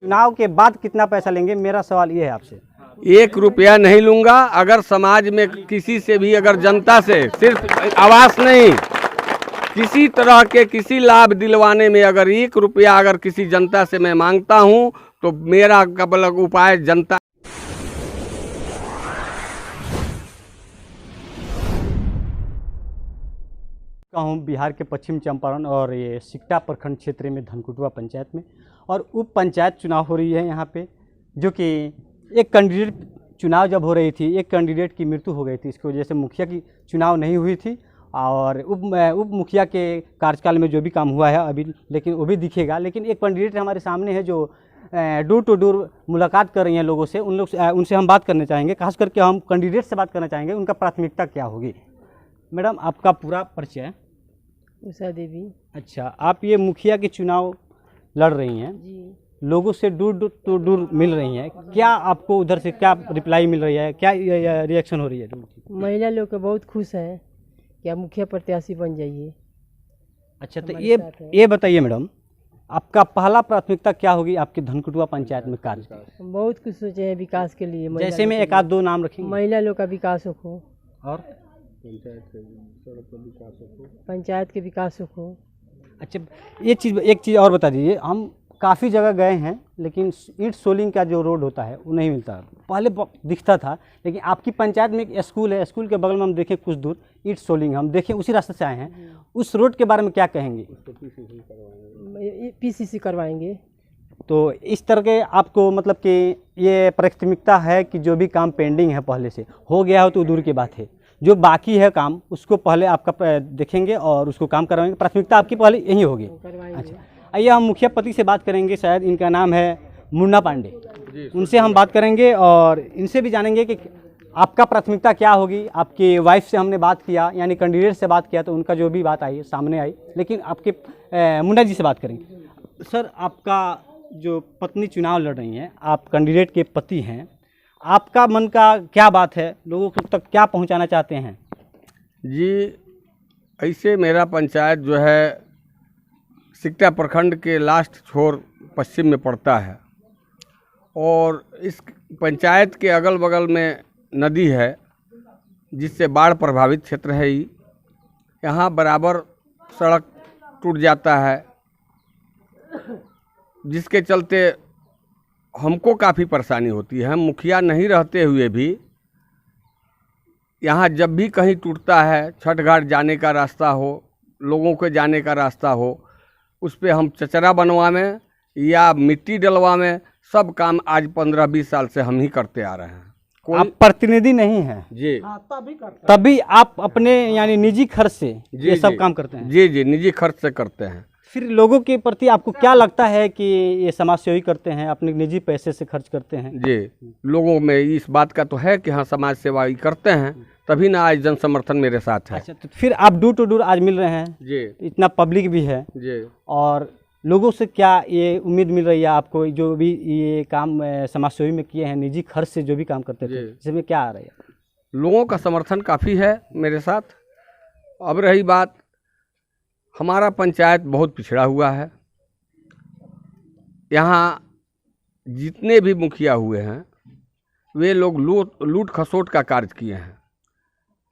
चुनाव के बाद कितना पैसा लेंगे, मेरा सवाल ये है आपसे। 1 रुपया नहीं लूंगा। अगर समाज में किसी से भी, अगर जनता से, सिर्फ आवास नहीं, किसी तरह के किसी लाभ दिलवाने में अगर 1 रुपया अगर किसी जनता से मैं मांगता हूं तो मेरा केवल उपाय जनता। हूँ बिहार के पश्चिम चंपारण और ये सिकटा प्रखंड क्षेत्र में धनकुटवा पंचायत में, और उप पंचायत चुनाव हो रही है यहाँ पे, जो कि एक कैंडिडेट चुनाव जब हो रही थी, एक कैंडिडेट की मृत्यु हो गई थी। इसकी वजह से मुखिया की चुनाव नहीं हुई थी, और उप मुखिया के कार्यकाल में जो भी काम हुआ है अभी, लेकिन वो भी दिखेगा। लेकिन एक कैंडिडेट हमारे सामने है जो डोर टू डोर मुलाकात कर रही हैं लोगों से, उनसे हम बात करना चाहेंगे। खास करके हम कैंडिडेट से बात करना चाहेंगे, उनका प्राथमिकता क्या होगी। मैडम, आपका पूरा परिचय। उषा देवी। अच्छा, आप ये मुखिया के चुनाव लड़ रही हैं जी। लोगों से दूर टू दूर मिल रही हैं, क्या आपको उधर से क्या रिप्लाई मिल रही है, क्या रिएक्शन हो रही है? महिला लोग तो बहुत खुश हैं कि आप मुखिया प्रत्याशी बन जाइए। अच्छा, तो ये बताइए मैडम, आपका पहला प्राथमिकता क्या होगी आपके धनकुटवा पंचायत में कार्य? बहुत कुछ सोचे हैं विकास के लिए। जैसे में एक आध दो नाम रखेंगे। महिला लोग का विकास हो, और पंचायत के विकास हो। अच्छा, एक चीज़ और बता दीजिए। हम काफ़ी जगह गए हैं, लेकिन ईंट सोलिंग का जो रोड होता है वो नहीं मिलता। पहले दिखता था, लेकिन आपकी पंचायत में एक स्कूल है, स्कूल के बगल में हम देखें कुछ दूर ईंट सोलिंग, हम देखें उसी रास्ते से आए हैं। उस रोड के बारे में क्या कहेंगे? पीसीसी करवाएंगे। तो इस तरह के आपको मतलब कि ये प्राथमिकता है कि जो भी काम पेंडिंग है पहले से हो गया हो तो दूर की बात है, जो बाकी है काम उसको पहले आपका देखेंगे और उसको काम करवाएंगे। प्राथमिकता आपकी पहले यही होगी। अच्छा, आइए हम मुखिया पति से बात करेंगे। शायद इनका नाम है मुन्ना पांडे। उनसे हम बात करेंगे और इनसे भी जानेंगे कि आपका प्राथमिकता क्या होगी। आपकी वाइफ से हमने बात किया, यानी कैंडिडेट से बात किया, तो उनका जो भी बात आई सामने आई, लेकिन आपके मुन्ना जी से बात करेंगे। सर, आपका जो पत्नी चुनाव लड़ रही हैं, आप कैंडिडेट के पति हैं, आपका मन का क्या बात है, लोगों तक क्या पहुंचाना चाहते हैं? जी, ऐसे मेरा पंचायत जो है सिकटा प्रखंड के लास्ट छोर पश्चिम में पड़ता है, और इस पंचायत के अगल बगल में नदी है, जिससे बाढ़ प्रभावित क्षेत्र है। यहाँ बराबर सड़क टूट जाता है, जिसके चलते हमको काफ़ी परेशानी होती है। हम मुखिया नहीं रहते हुए भी यहाँ जब भी कहीं टूटता है, छठ घाट जाने का रास्ता हो, लोगों के जाने का रास्ता हो, उस पर हम चचरा बनवावें या मिट्टी डलवावें, सब काम आज 15-20 साल से हम ही करते आ रहे हैं। आप प्रतिनिधि नहीं हैं जी। तभी आप अपने यानी निजी खर्च से ये सब काम करते हैं? जी जी, निजी खर्च से करते हैं। फिर लोगों के प्रति आपको क्या लगता है कि ये समाज सेवी करते हैं, अपने निजी पैसे से खर्च करते हैं? जी, लोगों में इस बात का तो है कि हाँ समाज सेवा ही करते हैं, तभी ना आज जन समर्थन मेरे साथ है। अच्छा, तो फिर आप डोर टू डोर आज मिल रहे हैं जी, इतना पब्लिक भी है जी, और लोगों से क्या ये उम्मीद मिल रही है आपको, जो भी ये काम समाज सेवी में किए हैं, निजी खर्च से जो भी काम करते थे, इसमें क्या आ रहा है? लोगों का समर्थन काफ़ी है मेरे साथ। अब रही बात, हमारा पंचायत बहुत पिछड़ा हुआ है। यहाँ जितने भी मुखिया हुए हैं वे लोग लूट खसोट का कार्य किए हैं।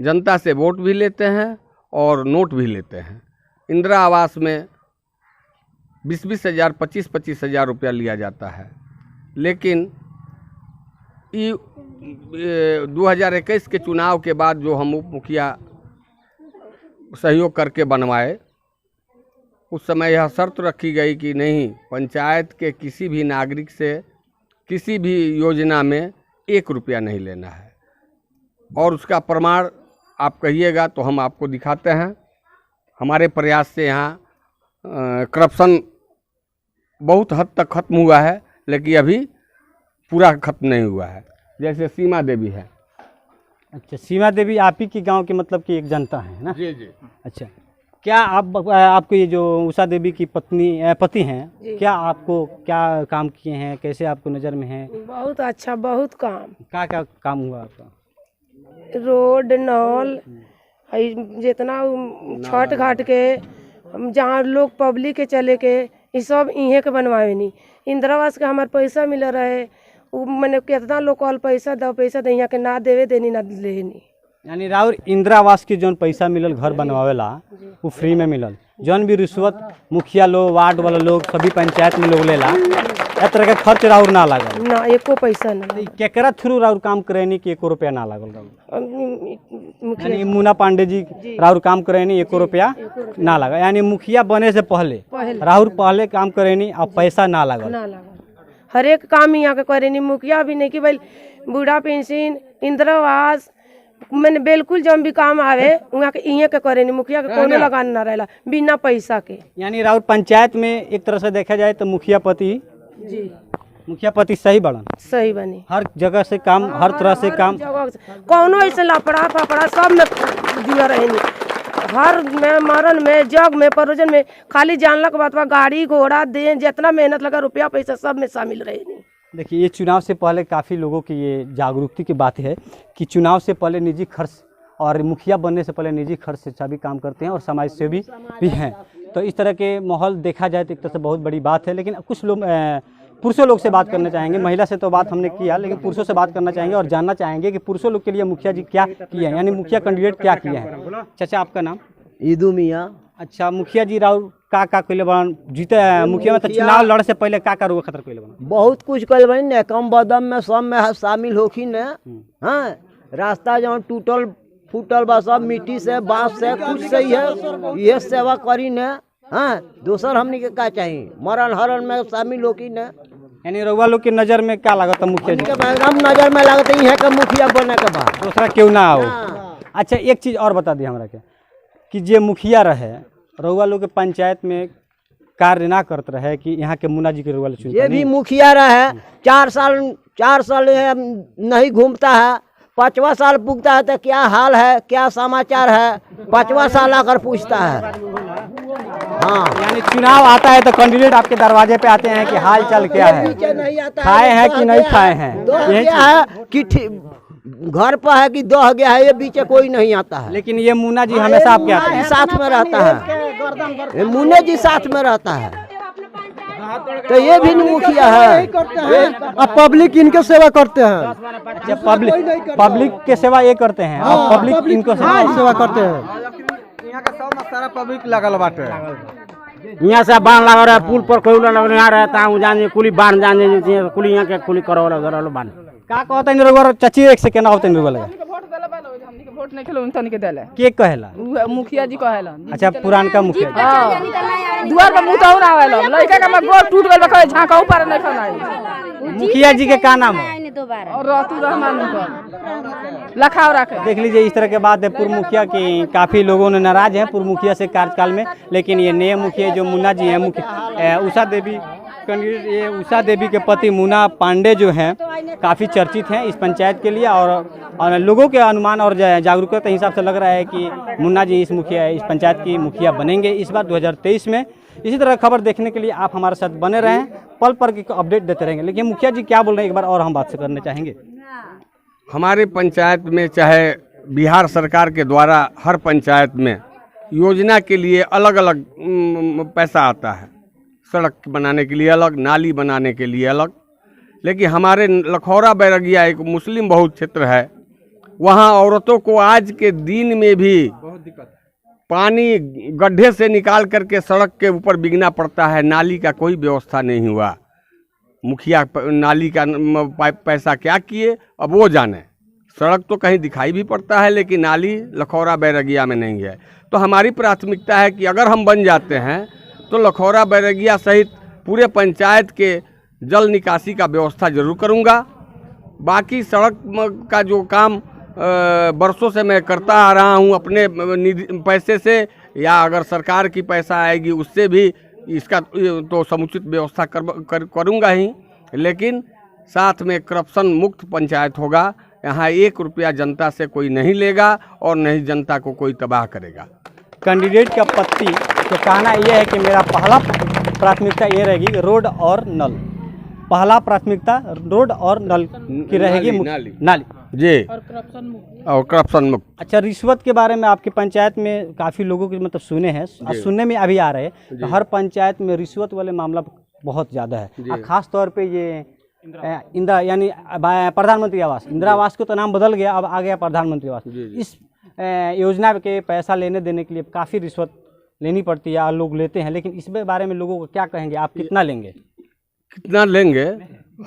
जनता से वोट भी लेते हैं और नोट भी लेते हैं। इंदिरा आवास में 20-20 हज़ार, 25-25 हज़ार रुपया लिया जाता है, लेकिन 2021 के चुनाव के बाद जो हम उप मुखिया सहयोग करके बनवाए, उस समय यह शर्त रखी गई कि नहीं, पंचायत के किसी भी नागरिक से किसी भी योजना में 1 रुपया नहीं लेना है, और उसका प्रमाण आप कहिएगा तो हम आपको दिखाते हैं। हमारे प्रयास से यहाँ करप्शन बहुत हद तक खत्म हुआ है, लेकिन अभी पूरा खत्म नहीं हुआ है। जैसे सीमा देवी है। अच्छा, सीमा देवी आप ही के गांव के मतलब कि एक जनता है ना? जी जी। अच्छा, क्या आपको ये जो उषा देवी की पति हैं, क्या आपको क्या काम किए हैं, कैसे आपको नज़र में है? बहुत अच्छा, बहुत काम। क्या क्या काम हुआ आपका? रोड, नल, जितना छठ घाट के जहाँ लोग पब्लिक के चले के ये सब इहे के बनवावे नहीं। इंदिरा आवास के हमारे पैसा मिल रहे, वो मैंने कितना लोग कॉल पैसा दे यहाँ के ना देवे देनी ना लेनी। यानी राउर इंदिरा आवास के जौन पैसा मिलल घर बनवावेला वो फ्री में मिलल, जौन भी रिश्वत मुखिया लोग वार्ड वाला लोग सभी पंचायत में लोग लेला ए तरह के खर्च राउर ना लागल ना, एको पैसा ना। केकरा थ्रू राउर काम करेनी कि 1 रुपया ना लागल राउर? मुखिया यानी मुन्ना पांडे जी राउर काम करेनी 1 रुपया ना लगा, यानी मुखिया बने से पहले राउर पहले काम करेनी अब पैसा ना लागल। ना लगा, हर एक काम यहाँ के करेनी। मुखिया भी नहीं कि भाई बूढ़ा पेंशन इंदिरा आवास मैंने बिल्कुल जब भी काम आवे वहाँ के इहे के करेनी। मुखिया के कोनो लगान ना रहेला बिना पैसा के। यानी राउर पंचायत में एक तरह से देखा जाए तो मुखिया पति सही बढ़न, सही बनी। हर जगह से काम, हर तरह से काम, कौनो ऐसे लफड़ा फफड़ा सब में जुड़ा रहेनी। हर में मरण में जग में परोजन में खाली जानला के बात गाड़ी घोड़ा दे जितना मेहनत लगा रुपया पैसा सब में शामिल रहेनी। देखिए ये चुनाव से पहले काफ़ी लोगों की ये जागरूकता की बात है कि चुनाव से पहले निजी खर्च और मुखिया बनने से पहले निजी खर्च से सभी काम करते हैं और समाज सेवी भी हैं। तो इस तरह के माहौल देखा जाए तो एक तरह से बहुत बड़ी बात है। लेकिन कुछ लोग पुरुषों लोग से बात करना चाहेंगे, महिला से तो बात हमने किया, लेकिन पुरुषों से बात करना चाहेंगे और जानना चाहेंगे कि पुरुषों लोग के लिए मुखिया जी क्या किए हैं, यानी मुखिया कैंडिडेट क्या किए हैं। चाचा आपका नाम? ईदू मियाँ। अच्छा, मुखिया जी राउर का कैले बन जीते मुखिया में तो चुनाव लड़े से पहले का रुआ खतर कैले बन? बहुत कुछ कल बनी ने, कम बदम में सब में शामिल होखी ने। हाँ, रास्ता जहाँ टूटल फूटल बा सब मिट्टी से बांस से कुछ से ये सेवा करी ने। हाँ, दूसर हमनी के का चाहिए, मरण हरण में शामिल होखी ने। यानी रउआ लोग के नजर में क्या लागत है मुखिया जी? हम नजर में लागत है का मुखिया बने के बाद दूसरा क्यों ना हो। अच्छा, एक चीज़ और बता दी हमरा के कि जे मुखिया रहे रउआ लोग के पंचायत में कार्य ना करते रहे कि यहाँ के मुन्ना जी के रउआ लोग ये भी मुखिया रहे 4 साल नहीं घूमता है, 5वां साल पूछता है तो क्या हाल है क्या समाचार है, 5वां साल आकर पूछता है। हाँ, यानी चुनाव आता है तो कैंडिडेट आपके दरवाजे पे आते हैं कि हाल चाल क्या है, खाए हैं कि नहीं खाए हैं, यही है कि घर पर है कि दह गया है, ये बीच कोई नहीं आता है। लेकिन ये मुन्ना जी हमेशा आपके आते हैं, साथ में रहता है, मुन्ना जी साथ में रहता है, तो ये भी मुखिया है। अब पब्लिक इनके सेवा करते हैं। जब पब्लिक के सेवा ये करते हैं और पब्लिक इनको सेवा करते हैं। यहाँ का सब सारा पब्लिक लगल बाटे। यहाँ से बांध लगा रहा है, पुल पर कोई यहाँ रहता है, जाने कुली बांध जाने कुली यहाँ के कुली करो बांध का कहते हैं रउआ चाची एक से केना होते हैं रउआ लगा वोट नहीं खेलो उनतन के देले के कहेला? मुखिया जी कहेला। अच्छा, पुरानका मुखिया जी। हां, दुआर पर मुताऊ ना आवेला, लड़का का गोड़ टूट गइल बा, झांका ऊपर नहीं खनाई। मुखिया जी के का नाम है? और रातू रहमान को लखाव रखे। देख लीजिए इस तरह के बात है। पूर्व मुखिया की काफ़ी लोगों ने नाराज हैं पूर्व मुखिया से कार्यकाल में, लेकिन ये नए मुखिया जो मुन्ना जी हैं, मुखिया उषा देवी कैंडिडेट, ये उषा देवी के पति मुन्ना पांडे जो हैं काफ़ी चर्चित हैं इस पंचायत के लिए और लोगों के अनुमान और जागरूकता के हिसाब से लग रहा है कि मुन्ना जी इस पंचायत की मुखिया बनेंगे इस बार 2023 में। इसी तरह खबर देखने के लिए आप हमारे साथ बने रहें, पल पर की अपडेट देते रहेंगे। लेकिन मुखिया जी क्या बोल रहे हैं एक बार और हम बात से करना चाहेंगे। हमारे पंचायत में चाहे बिहार सरकार के द्वारा हर पंचायत में योजना के लिए अलग अलग पैसा आता है, सड़क बनाने के लिए अलग, नाली बनाने के लिए अलग। लेकिन हमारे लखौरा बैरगिया एक मुस्लिम बहुल क्षेत्र है, वहाँ औरतों को आज के दिन में भी पानी गड्ढे से निकाल करके सड़क के ऊपर बिगना पड़ता है। नाली का कोई व्यवस्था नहीं हुआ। मुखिया नाली का पैसा क्या किए अब वो जाने। सड़क तो कहीं दिखाई भी पड़ता है लेकिन नाली लखौरा बैरगिया में नहीं है। तो हमारी प्राथमिकता है कि अगर हम बन जाते हैं तो लखौरा बैरगिया सहित पूरे पंचायत के जल निकासी का व्यवस्था जरूर करूँगा। बाकी सड़क का जो काम बरसों से मैं करता आ रहा हूँ अपने पैसे से, या अगर सरकार की पैसा आएगी उससे भी इसका तो समुचित व्यवस्था करूँगा ही। लेकिन साथ में करप्शन मुक्त पंचायत होगा। यहाँ 1 रुपया जनता से कोई नहीं लेगा और नहीं जनता को कोई तबाह करेगा। कैंडिडेट का पति तो कहना यह है कि मेरा पहला प्राथमिकता ये रहेगी रोड और नल, पहला प्राथमिकता रोड और नल की रहेगी। नाली जी, और करप्शन मुक्त। अच्छा, रिश्वत के बारे में आपके पंचायत में काफ़ी लोगों की मतलब सुने हैं और सुनने में अभी आ रहे हैं, तो हर पंचायत में रिश्वत वाले मामला बहुत ज़्यादा है, और ख़ास तौर पे ये इंदिरा यानी प्रधानमंत्री आवास, इंदिरा आवास को तो नाम बदल गया, अब आ गया प्रधानमंत्री आवास। इस योजना के पैसा लेने देने के लिए काफ़ी रिश्वत लेनी पड़ती है, लोग लेते हैं, लेकिन इस बारे में लोगों को क्या कहेंगे, आप कितना लेंगे? कितना लेंगे?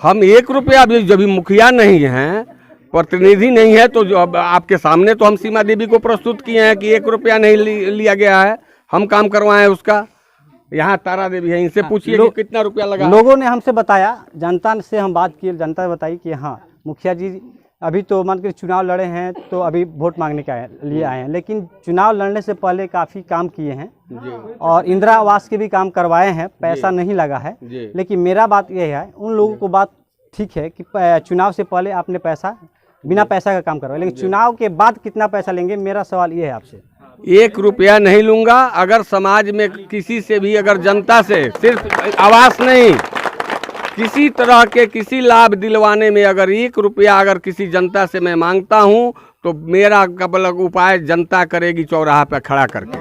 हम 1 रुपया भी, जब भी मुखिया नहीं हैं, प्रतिनिधि नहीं है, तो जो अब आपके सामने तो हम सीमा देवी को प्रस्तुत किए हैं कि 1 रुपया नहीं लिया गया है, हम काम करवाएं उसका। यहाँ तारा देवी है, इनसे पूछिए कि कितना रुपया लगा। लोगों ने हमसे बताया, जनता से हम बात की, जनता ने बताई कि हाँ मुखिया जी अभी तो मान के चुनाव लड़े हैं, तो अभी वोट मांगने के लिए आए हैं, लेकिन चुनाव लड़ने से पहले काफ़ी काम किए हैं और इंदिरा आवास के भी काम करवाए हैं, पैसा नहीं लगा है। लेकिन मेरा बात यह है, उन लोगों को बात ठीक है कि चुनाव से पहले आपने पैसा बिना पैसा का काम करवाया, लेकिन चुनाव के बाद कितना पैसा लेंगे, मेरा सवाल ये है आपसे। 1 रुपया नहीं लूँगा। अगर समाज में किसी से भी, अगर जनता से, सिर्फ आवास नहीं, किसी तरह के किसी लाभ दिलवाने में अगर 1 रुपया अगर किसी जनता से मैं मांगता हूं, तो मेरा कबल उपाय जनता करेगी चौराहा पर खड़ा करके।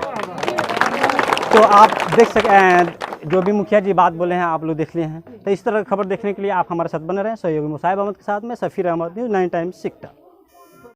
तो आप देख सके, जो भी मुखिया जी बात बोले हैं आप लोग देख लिए हैं। तो इस तरह की खबर देखने के लिए आप हमारे साथ बने रहें। सहयोगी मुसाहिब अहमद के साथ में सफ़ीर अहमद, न्यूज़ 9 टाइम्स सिकटा।